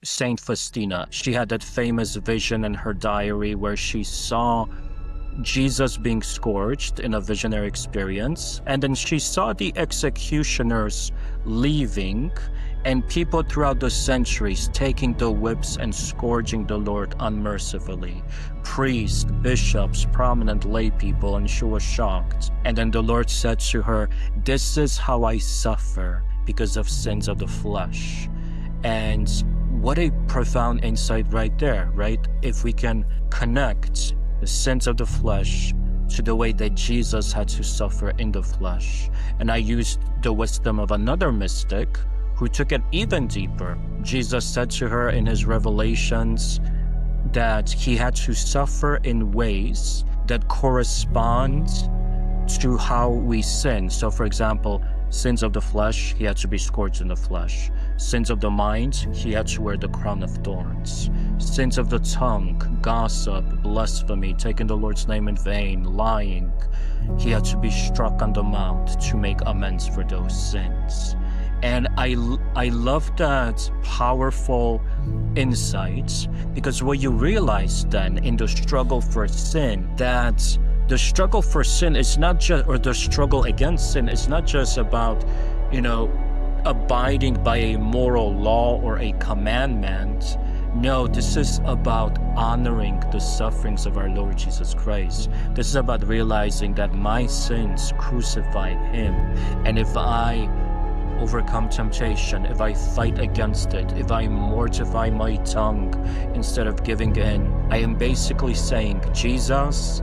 Saint Faustina. She had that famous vision in her diary where she saw Jesus being scourged in a visionary experience, and then she saw the executioners leaving and people throughout the centuries taking the whips and scourging the Lord unmercifully. Priests, bishops, prominent lay people, and she was shocked. And then the Lord said to her, "This is how I suffer because of sins of the flesh." And what a profound insight right there, right? If we can connect the sins of the flesh to the way that Jesus had to suffer in the flesh. And I used the wisdom of another mystic who took it even deeper. Jesus said to her in his revelations that he had to suffer in ways that correspond to how we sin. So for example, sins of the flesh, he had to be scourged in the flesh. Sins of the mind, he had to wear the crown of thorns. Sins of the tongue, gossip, blasphemy, taking the Lord's name in vain, lying, he had to be struck on the mouth to make amends for those sins. And I love that powerful insight, because what you realize then in the struggle for sin, that the struggle for sin is not just, or the struggle against sin is not just about, abiding by a moral law or a commandment. No, this is about honoring the sufferings of our Lord Jesus Christ. This is about realizing that my sins crucified him. And if I overcome temptation, if I fight against it, if I mortify my tongue instead of giving in, I am basically saying, Jesus,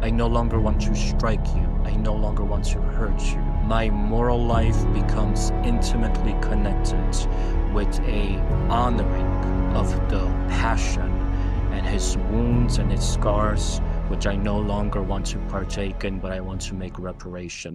I no longer want to strike you. I no longer want to hurt you. My moral life becomes intimately connected with a honoring of the passion and his wounds and his scars, which I no longer want to partake in, but I want to make reparation.